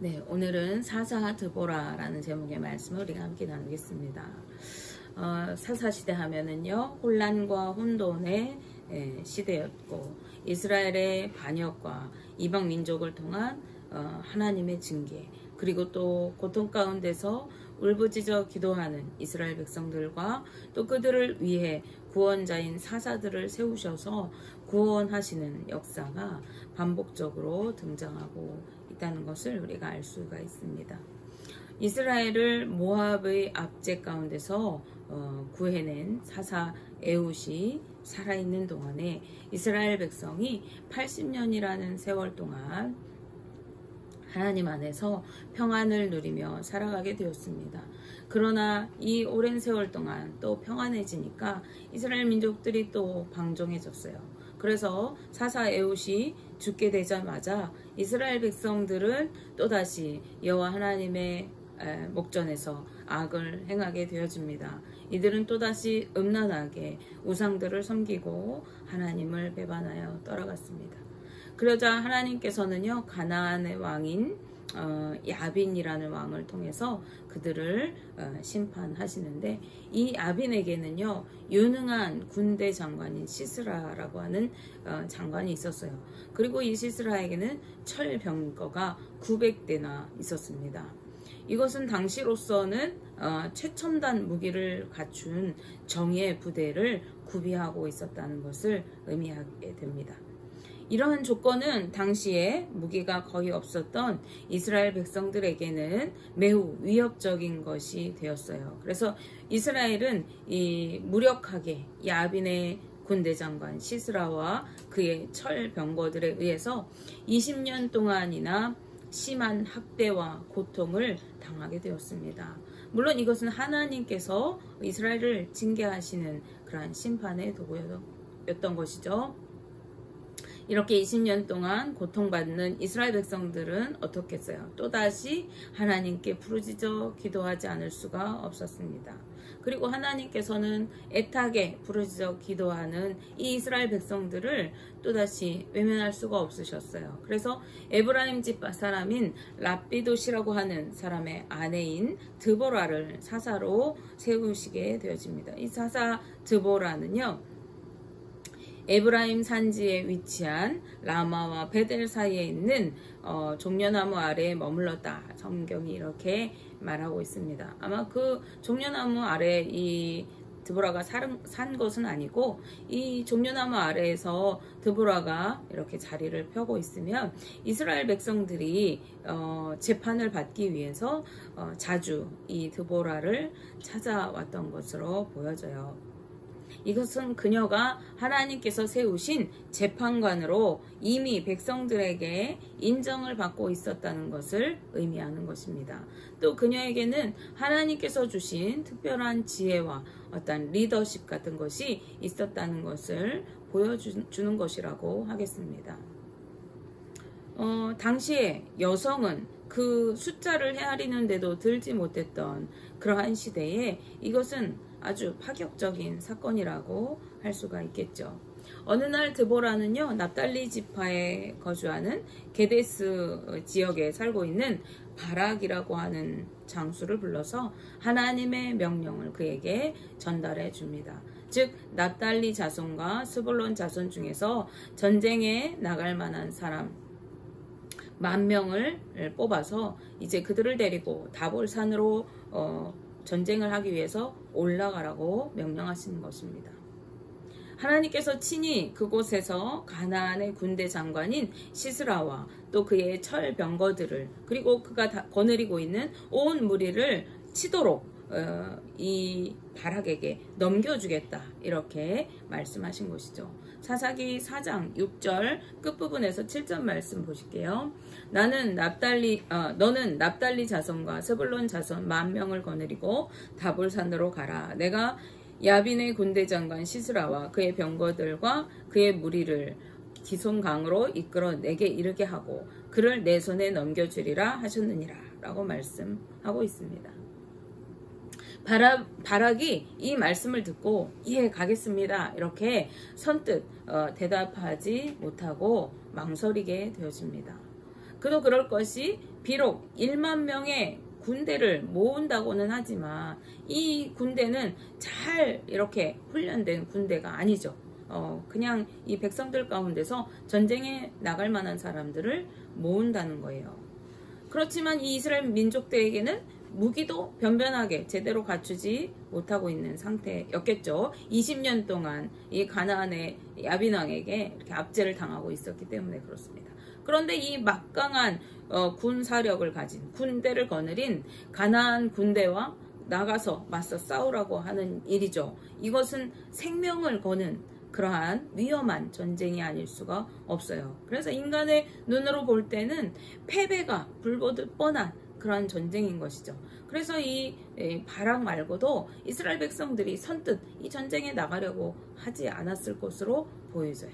네, 오늘은 사사 드보라라는 제목의 말씀을 우리가 함께 나누겠습니다. 사사시대 하면은요, 혼란과 혼돈의 시대였고, 이스라엘의 반역과 이방 민족을 통한 하나님의 징계, 그리고 또 고통 가운데서 울부짖어 기도하는 이스라엘 백성들과 또 그들을 위해 구원자인 사사들을 세우셔서 구원하시는 역사가 반복적으로 등장하고 있다는 것을 우리가 알 수가 있습니다. 이스라엘을 모압의 압제 가운데서 구해낸 사사 에훗이 살아있는 동안에 이스라엘 백성이 80년이라는 세월 동안 하나님 안에서 평안을 누리며 살아가게 되었습니다. 그러나 이 오랜 세월 동안 또 평안해지니까 이스라엘 민족들이 또 방종해졌어요. 그래서 사사 에훗이 죽게 되자마자 이스라엘 백성들은 또다시 여호와 하나님의 목전에서 악을 행하게 되어집니다. 이들은 또다시 음란하게 우상들을 섬기고 하나님을 배반하여 떠나갔습니다. 그러자 하나님께서는요, 가나안의 왕인 야빈이라는 왕을 통해서 그들을 심판하시는데, 이 야빈에게는요 유능한 군대 장관인 시스라라고 하는 장관이 있었어요. 그리고 이 시스라에게는 철병거가 900대나 있었습니다. 이것은 당시로서는 최첨단 무기를 갖춘 정예 부대를 구비하고 있었다는 것을 의미하게 됩니다. 이러한 조건은 당시에 무기가 거의 없었던 이스라엘 백성들에게는 매우 위협적인 것이 되었어요. 그래서 이스라엘은 이 무력하게 야빈의 군대 장관 시스라와 그의 철병거들에 의해서 20년 동안이나 심한 학대와 고통을 당하게 되었습니다. 물론 이것은 하나님께서 이스라엘을 징계하시는 그러한 심판의 도구였던 것이죠. 이렇게 20년 동안 고통받는 이스라엘 백성들은 어떻게 했어요? 또다시 하나님께 부르짖어 기도하지 않을 수가 없었습니다. 그리고 하나님께서는 애타게 부르짖어 기도하는 이 이스라엘 백성들을 또다시 외면할 수가 없으셨어요. 그래서 에브라임 집 사람인 랍비도시라고 하는 사람의 아내인 드보라를 사사로 세우시게 되어집니다. 이 사사 드보라는요, 에브라임 산지에 위치한 라마와 베델 사이에 있는 종려나무 아래에 머물렀다. 성경이 이렇게 말하고 있습니다. 아마 그 종려나무 아래 이 드보라가 산 것은 아니고, 이 종려나무 아래에서 드보라가 이렇게 자리를 펴고 있으면 이스라엘 백성들이 재판을 받기 위해서 자주 이 드보라를 찾아왔던 것으로 보여져요. 이것은 그녀가 하나님께서 세우신 재판관으로 이미 백성들에게 인정을 받고 있었다는 것을 의미하는 것입니다. 또 그녀에게는 하나님께서 주신 특별한 지혜와 어떤 리더십 같은 것이 있었다는 것을 보여주는 것이라고 하겠습니다. 당시에 여성은 그 숫자를 헤아리는데도 들지 못했던 그러한 시대에 이것은 아주 파격적인 사건이라고 할 수가 있겠죠. 어느 날 드보라는요, 납달리 지파에 거주하는 게데스 지역에 살고 있는 바락이라고 하는 장수를 불러서 하나님의 명령을 그에게 전달해 줍니다. 즉 납달리 자손과 스불론 자손 중에서 전쟁에 나갈 만한 사람 10,000명을 뽑아서 이제 그들을 데리고 다볼산으로 전쟁을 하기 위해서 올라가라고 명령하시는 것입니다. 하나님께서 친히 그곳에서 가나안의 군대 장관인 시스라와 또 그의 철병거들을, 그리고 그가 거느리고 있는 온 무리를 치도록 이 바락에게 넘겨주겠다, 이렇게 말씀하신 것이죠. 사사기 4장 6절 끝부분에서 7절 말씀 보실게요. 너는 납달리 자손과 스불론 자손 10,000명을 거느리고 다볼산으로 가라. 내가 야빈의 군대 장관 시스라와 그의 병거들과 그의 무리를 기손강으로 이끌어 내게 이르게 하고 그를 내 손에 넘겨주리라 하셨느니라 라고 말씀하고 있습니다. 바락이 이 말씀을 듣고 예, 가겠습니다, 이렇게 선뜻 대답하지 못하고 망설이게 되어집니다. 그도 그럴 것이 비록 1만 명의 군대를 모은다고는 하지만 이 군대는 잘 이렇게 훈련된 군대가 아니죠. 그냥 이 백성들 가운데서 전쟁에 나갈 만한 사람들을 모은다는 거예요. 그렇지만 이 이스라엘 민족들에게는 무기도 변변하게 제대로 갖추지 못하고 있는 상태였겠죠. 20년 동안 이 가나안의 야빈 왕에게 이렇게 압제를 당하고 있었기 때문에 그렇습니다. 그런데 이 막강한 군사력을 가진 군대를 거느린 가나안 군대와 나가서 맞서 싸우라고 하는 일이죠. 이것은 생명을 거는 그러한 위험한 전쟁이 아닐 수가 없어요. 그래서 인간의 눈으로 볼 때는 패배가 불보듯 뻔한 그러한 전쟁인 것이죠. 그래서 이 바락 말고도 이스라엘 백성들이 선뜻 이 전쟁에 나가려고 하지 않았을 것으로 보여져요.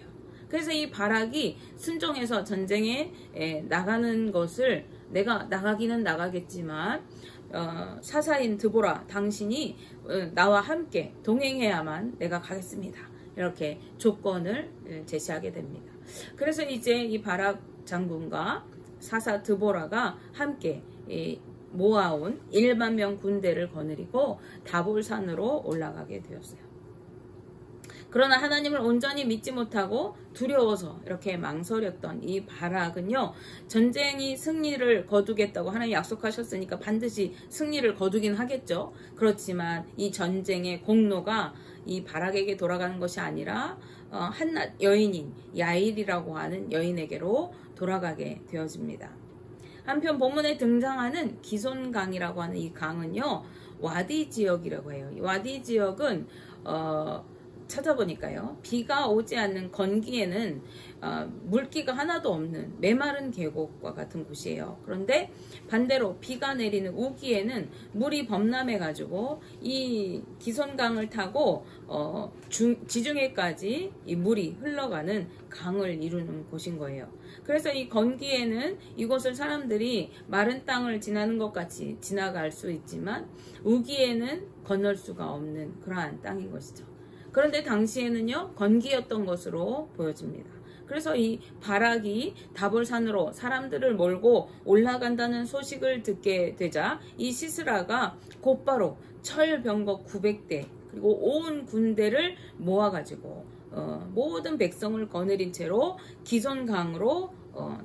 그래서 이 바락이 순종해서 전쟁에 나가는 것을 내가 나가기는 나가겠지만 사사인 드보라 당신이 나와 함께 동행해야만 내가 가겠습니다. 이렇게 조건을 제시하게 됩니다. 그래서 이제 이 바락 장군과 사사 드보라가 함께 모아온 1만 명 군대를 거느리고 다볼산으로 올라가게 되었어요. 그러나 하나님을 온전히 믿지 못하고 두려워서 이렇게 망설였던 이 바락은요, 전쟁이 승리를 거두겠다고 하나님 약속하셨으니까 반드시 승리를 거두긴 하겠죠. 그렇지만 이 전쟁의 공로가 이 바락에게 돌아가는 것이 아니라 한낱 여인인 야일이라고 하는 여인에게로 돌아가게 되어집니다. 한편 본문에 등장하는 기손강이라고 하는 이 강은요, 와디 지역이라고 해요. 이 와디 지역은 찾아보니까요, 비가 오지 않는 건기에는 물기가 하나도 없는 메마른 계곡과 같은 곳이에요. 그런데 반대로 비가 내리는 우기에는 물이 범람해 가지고 이 기손강을 타고 지중해까지 이 물이 흘러가는 강을 이루는 곳인 거예요. 그래서 이 건기에는 이곳을 사람들이 마른 땅을 지나는 것 같이 지나갈 수 있지만 우기에는 건널 수가 없는 그러한 땅인 것이죠. 그런데 당시에는요, 건기였던 것으로 보여집니다. 그래서 이 바락이 다볼산으로 사람들을 몰고 올라간다는 소식을 듣게 되자 이 시스라가 곧바로 철병거 900대 그리고 온 군대를 모아가지고 모든 백성을 거느린 채로 기손강으로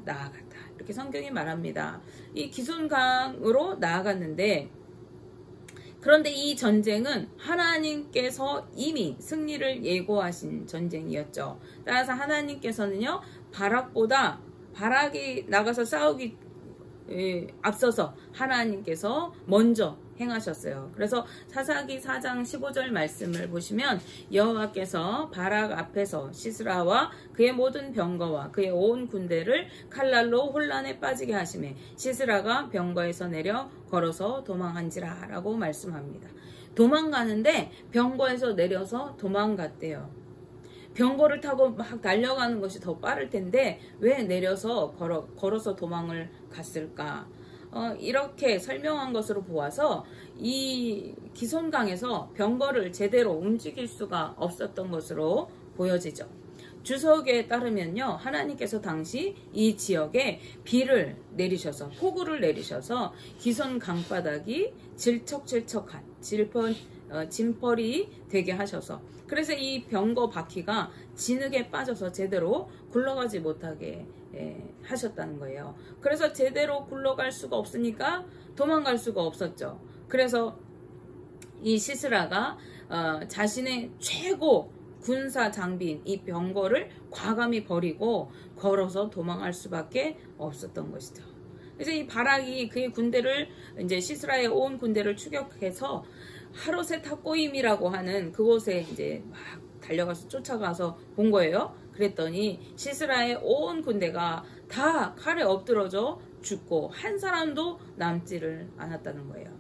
나아갔다. 이렇게 성경이 말합니다. 이 기손강으로 나아갔는데, 그런데 이 전쟁은 하나님께서 이미 승리를 예고하신 전쟁이었죠. 따라서 하나님께서는요, 바락이 나가서 싸우기 앞서서 하나님께서 먼저 행하셨어요. 그래서 사사기 4장 15절 말씀을 보시면 여호와께서 바락 앞에서 시스라와 그의 모든 병거와 그의 온 군대를 칼날로 혼란에 빠지게 하시매 시스라가 병거에서 내려 걸어서 도망한지라 라고 말씀합니다. 도망가는데 병거에서 내려서 도망갔대요. 병거를 타고 막 달려가는 것이 더 빠를 텐데 왜 내려서 걸어서 도망을 갔을까? 이렇게 설명한 것으로 보아서 이 기손강에서 병거를 제대로 움직일 수가 없었던 것으로 보여지죠. 주석에 따르면요, 하나님께서 당시 이 지역에 비를 내리셔서 폭우를 내리셔서 기손 강바닥이 질척질척한 진펄이 되게 하셔서, 그래서 이 병거 바퀴가 진흙에 빠져서 제대로 굴러가지 못하게 하셨다는 거예요. 그래서 제대로 굴러갈 수가 없으니까 도망갈 수가 없었죠. 그래서 이 시스라가 자신의 최고 군사 장비인 이 병거를 과감히 버리고 걸어서 도망할 수밖에 없었던 것이죠. 그래서 이 바락이 그의 군대를, 이제 시스라의 온 군대를 추격해서 하로셋 하고임이라고 하는 그곳에 이제 막 달려가서 쫓아가서 본 거예요. 그랬더니 시스라의 온 군대가 다 칼에 엎드러져 죽고 한 사람도 남지를 않았다는 거예요.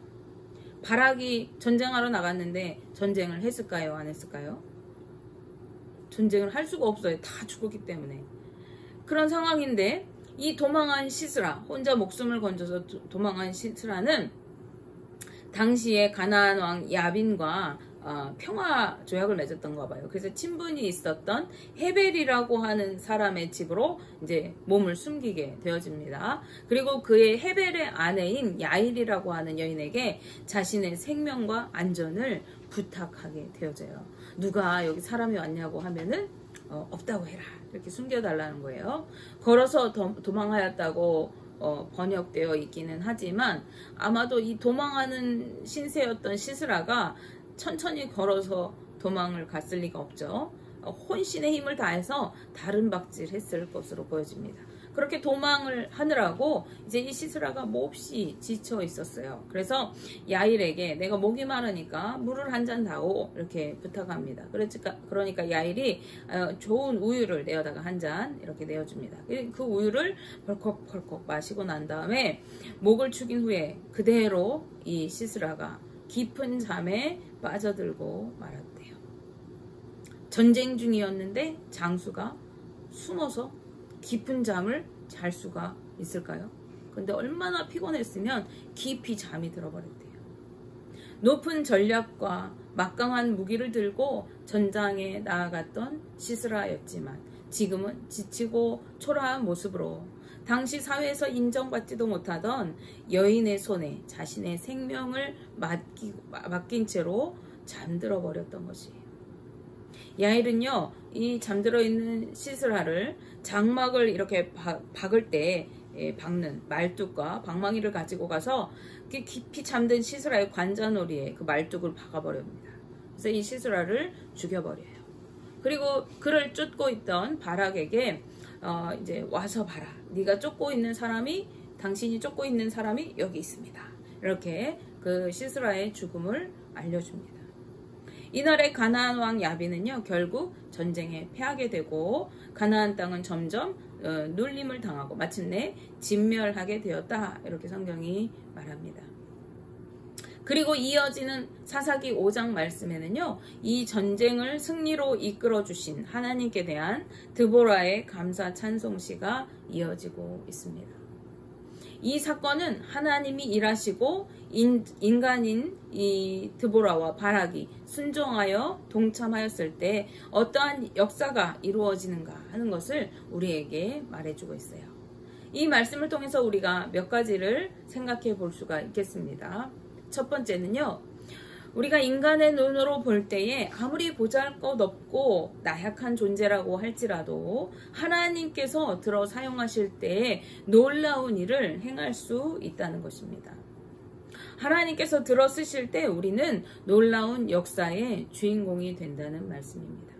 바락이 전쟁하러 나갔는데 전쟁을 했을까요? 안 했을까요? 전쟁을 할 수가 없어요. 다 죽었기 때문에. 그런 상황인데 이 도망한 시스라, 혼자 목숨을 건져서 도망한 시스라는 당시에 가나안 왕 야빈과 평화 조약을 맺었던가 봐요. 그래서 친분이 있었던 헤벨이라고 하는 사람의 집으로 이제 몸을 숨기게 되어집니다. 그리고 그의 헤벨의 아내인 야일이라고 하는 여인에게 자신의 생명과 안전을 부탁하게 되어져요. 누가 여기 사람이 왔냐고 하면은 없다고 해라, 이렇게 숨겨달라는 거예요. 걸어서 도망하였다고 번역되어 있기는 하지만 아마도 이 도망하는 신세였던 시스라가 천천히 걸어서 도망을 갔을 리가 없죠. 혼신의 힘을 다해서 다른 박질했을 것으로 보여집니다. 그렇게 도망을 하느라고 이제 이 시스라가 몹시 지쳐 있었어요. 그래서 야일에게 내가 목이 마르니까 물을 한 잔 다오, 이렇게 부탁합니다. 그러니까 야일이 좋은 우유를 내어다가 한 잔 이렇게 내어줍니다. 그 우유를 벌컥벌컥 마시고 난 다음에 목을 축인 후에 그대로 이 시스라가 깊은 잠에 빠져들고 말았대요. 전쟁 중이었는데 장수가 숨어서 깊은 잠을 잘 수가 있을까요? 근데 얼마나 피곤했으면 깊이 잠이 들어버렸대요. 높은 전략과 막강한 무기를 들고 전장에 나아갔던 시스라였지만 지금은 지치고 초라한 모습으로 당시 사회에서 인정받지도 못하던 여인의 손에 자신의 생명을 맡긴 채로 잠들어 버렸던 것이에요. 야일은요, 이 잠들어 있는 시스라를 장막을 이렇게 박을 때 박는 말뚝과 방망이를 가지고 가서 깊이 잠든 시스라의 관자놀이에 그 말뚝을 박아버립니다. 그래서 이 시스라를 죽여버려요. 그리고 그를 쫓고 있던 바락에게 이제 와서 봐라, 네가 쫓고 있는 사람이, 당신이 쫓고 있는 사람이 여기 있습니다. 이렇게 그 시스라의 죽음을 알려줍니다. 이날의 가나안 왕 야빈은요, 결국 전쟁에 패하게 되고 가나안 땅은 점점 눌림을 당하고 마침내 진멸하게 되었다, 이렇게 성경이 말합니다. 그리고 이어지는 사사기 5장 말씀에는요, 이 전쟁을 승리로 이끌어 주신 하나님께 대한 드보라의 감사 찬송시가 이어지고 있습니다. 이 사건은 하나님이 일하시고 인간인 이 드보라와 바락이 순종하여 동참하였을 때 어떠한 역사가 이루어지는가 하는 것을 우리에게 말해주고 있어요. 이 말씀을 통해서 우리가 몇 가지를 생각해 볼 수가 있겠습니다. 첫 번째는요, 우리가 인간의 눈으로 볼 때에 아무리 보잘것없고 나약한 존재라고 할지라도 하나님께서 들어 사용하실 때에 놀라운 일을 행할 수 있다는 것입니다. 하나님께서 들어 쓰실 때 우리는 놀라운 역사의 주인공이 된다는 말씀입니다.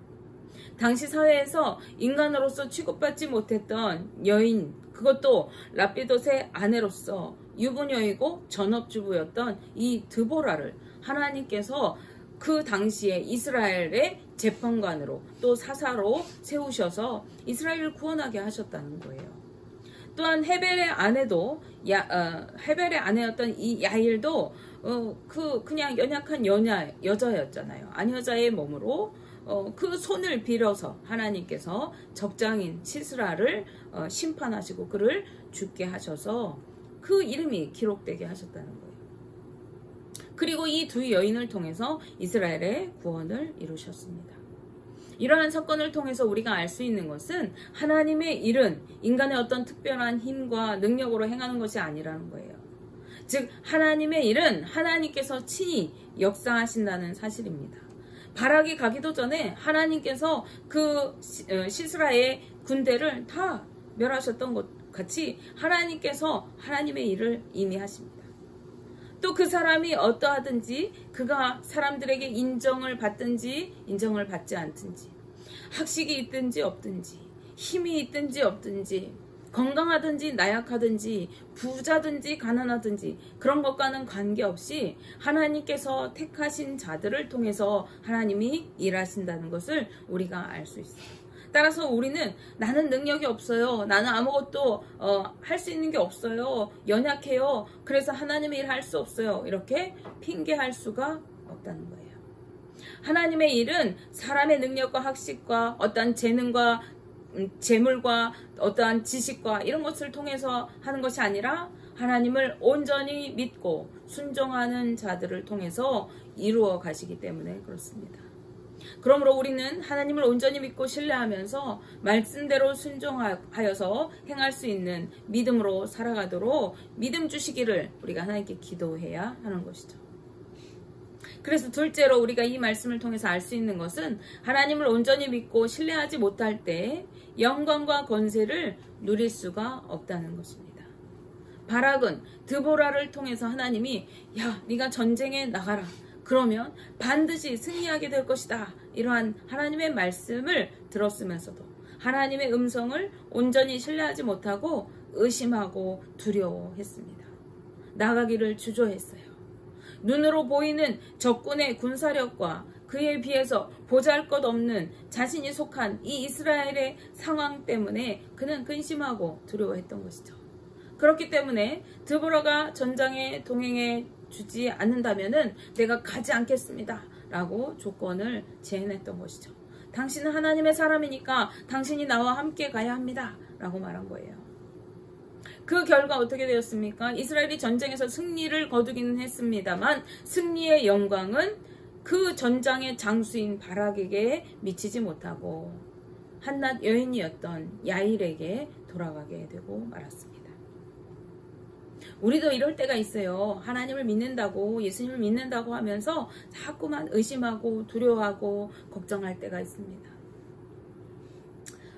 당시 사회에서 인간으로서 취급받지 못했던 여인, 그것도 랍비돗의 아내로서 유부녀이고 전업주부였던 이 드보라를 하나님께서 그 당시에 이스라엘의 재판관으로 또 사사로 세우셔서 이스라엘을 구원하게 하셨다는 거예요. 또한 헤벨의 아내도 헤벨의 아내였던 이 야일도 그냥 연약한 여자였잖아요. 아녀자의 몸으로 그 손을 빌어서 하나님께서 적장인 시스라를 심판하시고 그를 죽게 하셔서 그 이름이 기록되게 하셨다는 거예요. 그리고 이 두 여인을 통해서 이스라엘의 구원을 이루셨습니다. 이러한 사건을 통해서 우리가 알 수 있는 것은 하나님의 일은 인간의 어떤 특별한 힘과 능력으로 행하는 것이 아니라는 거예요. 즉 하나님의 일은 하나님께서 친히 역사하신다는 사실입니다. 바락이 가기도 전에 하나님께서 그 시스라의 군대를 다 멸하셨던 것 같이 하나님께서 하나님의 일을 이미 하십니다. 또 그 사람이 어떠하든지 그가 사람들에게 인정을 받든지 인정을 받지 않든지 학식이 있든지 없든지 힘이 있든지 없든지 건강하든지 나약하든지 부자든지 가난하든지 그런 것과는 관계없이 하나님께서 택하신 자들을 통해서 하나님이 일하신다는 것을 우리가 알 수 있어요. 따라서 우리는 나는 능력이 없어요. 나는 아무것도 할 수 있는 게 없어요. 연약해요. 그래서 하나님의 일 할 수 없어요. 이렇게 핑계할 수가 없다는 거예요. 하나님의 일은 사람의 능력과 학식과 어떠한 재능과 재물과 어떠한 지식과 이런 것을 통해서 하는 것이 아니라 하나님을 온전히 믿고 순종하는 자들을 통해서 이루어 가시기 때문에 그렇습니다. 그러므로 우리는 하나님을 온전히 믿고 신뢰하면서 말씀대로 순종하여서 행할 수 있는 믿음으로 살아가도록 믿음 주시기를 우리가 하나님께 기도해야 하는 것이죠. 그래서 둘째로 우리가 이 말씀을 통해서 알 수 있는 것은 하나님을 온전히 믿고 신뢰하지 못할 때 영광과 권세를 누릴 수가 없다는 것입니다. 바락은 드보라를 통해서 하나님이 야, 네가 전쟁에 나가라. 그러면 반드시 승리하게 될 것이다. 이러한 하나님의 말씀을 들었으면서도 하나님의 음성을 온전히 신뢰하지 못하고 의심하고 두려워했습니다. 나가기를 주저했어요. 눈으로 보이는 적군의 군사력과 그에 비해서 보잘것없는 자신이 속한 이 이스라엘의 상황 때문에 그는 근심하고 두려워했던 것이죠. 그렇기 때문에 드보라가 전장에 동행해 주지 않는다면은 내가 가지 않겠습니다 라고 조건을 제안했던 것이죠. 당신은 하나님의 사람이니까 당신이 나와 함께 가야 합니다 라고 말한 거예요. 그 결과 어떻게 되었습니까? 이스라엘이 전쟁에서 승리를 거두기는 했습니다만 승리의 영광은 그 전장의 장수인 바락에게 미치지 못하고 한낱 여인이었던 야일에게 돌아가게 되고 말았습니다. 우리도 이럴 때가 있어요. 하나님을 믿는다고 예수님을 믿는다고 하면서 자꾸만 의심하고 두려워하고 걱정할 때가 있습니다.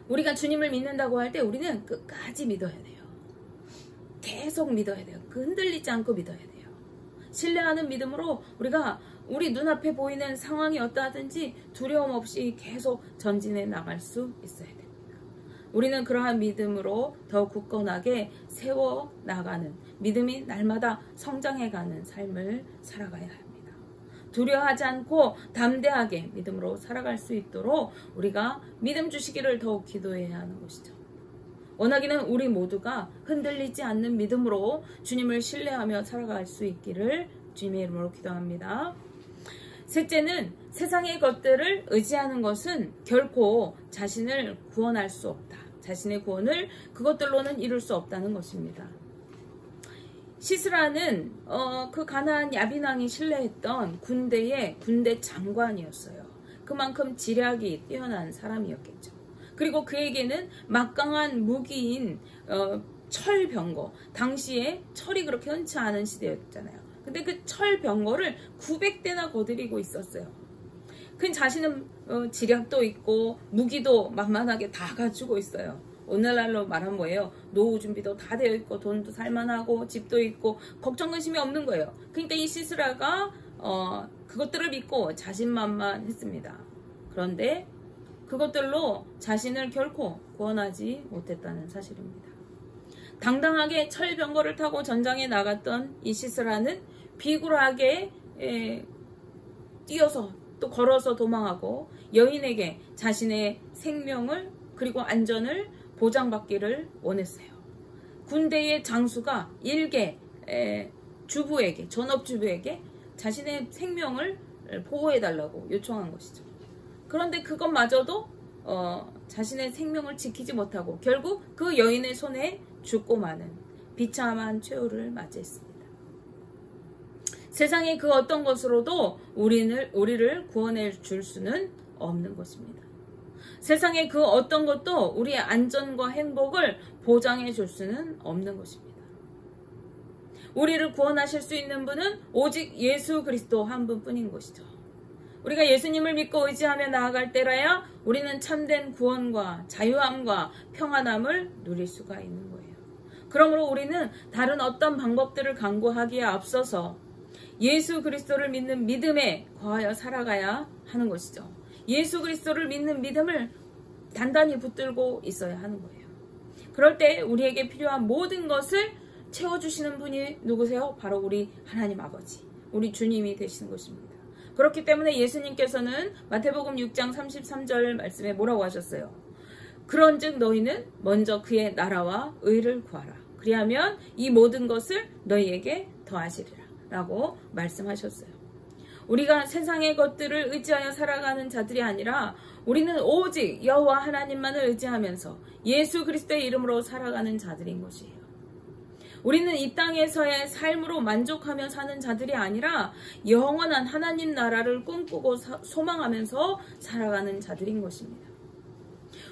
우리가 주님을 믿는다고 할 때 우리는 끝까지 믿어야 돼요. 계속 믿어야 돼요. 흔들리지 않고 믿어야 돼요. 신뢰하는 믿음으로 우리가 우리 눈앞에 보이는 상황이 어떠하든지 두려움 없이 계속 전진해 나갈 수 있어야 됩니다. 우리는 그러한 믿음으로 더 굳건하게 세워나가는 믿음이 날마다 성장해가는 삶을 살아가야 합니다. 두려워하지 않고 담대하게 믿음으로 살아갈 수 있도록 우리가 믿음 주시기를 더욱 기도해야 하는 것이죠. 원하기는 우리 모두가 흔들리지 않는 믿음으로 주님을 신뢰하며 살아갈 수 있기를 주님의 이름으로 기도합니다. 셋째는 세상의 것들을 의지하는 것은 결코 자신을 구원할 수 없다. 자신의 구원을 그것들로는 이룰 수 없다는 것입니다. 시스라는 그 가나안 야빈왕이 신뢰했던 군대 장관이었어요. 그만큼 지략이 뛰어난 사람이었겠죠. 그리고 그에게는 막강한 무기인 철병거, 당시에 철이 그렇게 흔치 않은 시대였잖아요. 근데 그 철병거를 900대나 거들이고 있었어요. 그 자신은 지략도 있고 무기도 만만하게 다 가지고 있어요. 오늘날로 말하면 뭐예요? 노후 준비도 다 되어 있고 돈도 살만하고 집도 있고 걱정 근심이 없는 거예요. 그러니까 이 시스라가 그것들을 믿고 자신만만했습니다. 그런데 그것들로 자신을 결코 구원하지 못했다는 사실입니다. 당당하게 철병거를 타고 전장에 나갔던 이 시스라는 비굴하게 뛰어서 또 걸어서 도망하고 여인에게 자신의 생명을 그리고 안전을 보장받기를 원했어요. 군대의 장수가 일개 주부에게, 전업주부에게 자신의 생명을 보호해달라고 요청한 것이죠. 그런데 그것마저도 자신의 생명을 지키지 못하고 결국 그 여인의 손에 죽고 마는 비참한 최후를 맞이했습니다. 세상의 그 어떤 것으로도 우리를 구원해 줄 수는 없는 것입니다. 세상의 그 어떤 것도 우리의 안전과 행복을 보장해 줄 수는 없는 것입니다. 우리를 구원하실 수 있는 분은 오직 예수 그리스도 한 분뿐인 것이죠. 우리가 예수님을 믿고 의지하며 나아갈 때라야 우리는 참된 구원과 자유함과 평안함을 누릴 수가 있는 거예요. 그러므로 우리는 다른 어떤 방법들을 강구하기에 앞서서 예수 그리스도를 믿는 믿음에 거하여 살아가야 하는 것이죠. 예수 그리스도를 믿는 믿음을 단단히 붙들고 있어야 하는 거예요. 그럴 때 우리에게 필요한 모든 것을 채워주시는 분이 누구세요? 바로 우리 하나님 아버지, 우리 주님이 되시는 것입니다. 그렇기 때문에 예수님께서는 마태복음 6장 33절 말씀에 뭐라고 하셨어요? 그런즉 너희는 먼저 그의 나라와 의를 구하라. 그리하면 이 모든 것을 너희에게 더하시리라 라고 말씀하셨어요. 우리가 세상의 것들을 의지하여 살아가는 자들이 아니라 우리는 오직 여호와 하나님만을 의지하면서 예수 그리스도의 이름으로 살아가는 자들인 것이에요. 우리는 이 땅에서의 삶으로 만족하며 사는 자들이 아니라 영원한 하나님 나라를 꿈꾸고 소망하면서 살아가는 자들인 것입니다.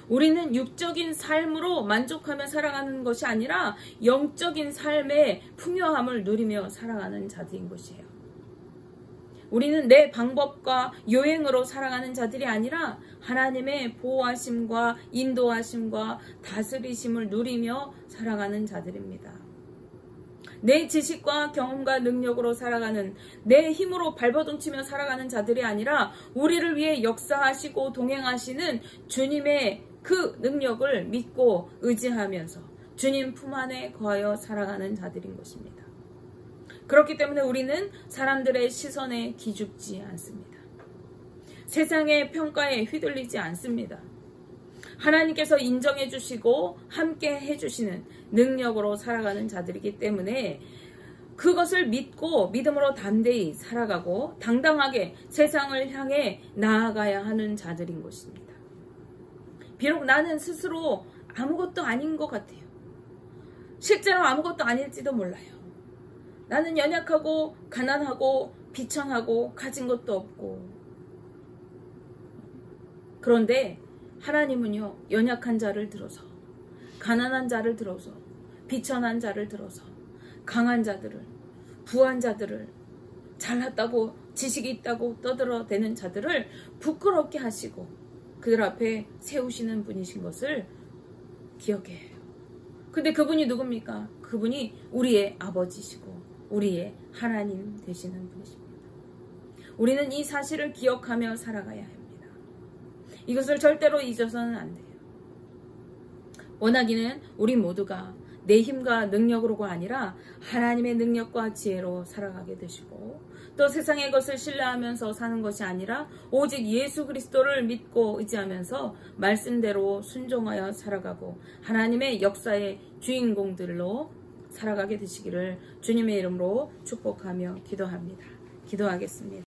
우리는 육적인 삶으로 만족하며 살아가는 것이 아니라 영적인 삶의 풍요함을 누리며 살아가는 자들인 것이에요. 우리는 내 방법과 요행으로 살아가는 자들이 아니라 하나님의 보호하심과 인도하심과 다스리심을 누리며 살아가는 자들입니다. 내 지식과 경험과 능력으로 살아가는, 내 힘으로 발버둥치며 살아가는 자들이 아니라 우리를 위해 역사하시고 동행하시는 주님의 그 능력을 믿고 의지하면서 주님 품 안에 거하여 살아가는 자들인 것입니다. 그렇기 때문에 우리는 사람들의 시선에 기죽지 않습니다. 세상의 평가에 휘둘리지 않습니다. 하나님께서 인정해 주시고 함께 해주시는 능력으로 살아가는 자들이기 때문에 그것을 믿고 믿음으로 담대히 살아가고 당당하게 세상을 향해 나아가야 하는 자들인 것입니다. 비록 나는 스스로 아무것도 아닌 것 같아요. 실제로 아무것도 아닐지도 몰라요. 나는 연약하고 가난하고 비천하고 가진 것도 없고. 그런데 하나님은요, 연약한 자를 들어서, 가난한 자를 들어서, 비천한 자를 들어서, 강한 자들을, 부한 자들을, 잘났다고 지식이 있다고 떠들어대는 자들을 부끄럽게 하시고 그들 앞에 세우시는 분이신 것을 기억해야 해요. 근데 그분이 누굽니까? 그분이 우리의 아버지시고 우리의 하나님 되시는 분이십니다. 우리는 이 사실을 기억하며 살아가야 합니다. 이것을 절대로 잊어서는 안 돼요. 원하기는 우리 모두가 내 힘과 능력으로가 아니라 하나님의 능력과 지혜로 살아가게 되시고, 또 세상의 것을 신뢰하면서 사는 것이 아니라 오직 예수 그리스도를 믿고 의지하면서 말씀대로 순종하여 살아가고 하나님의 역사의 주인공들로 살아가게 되시기를 주님의 이름으로 축복하며 기도합니다. 기도하겠습니다.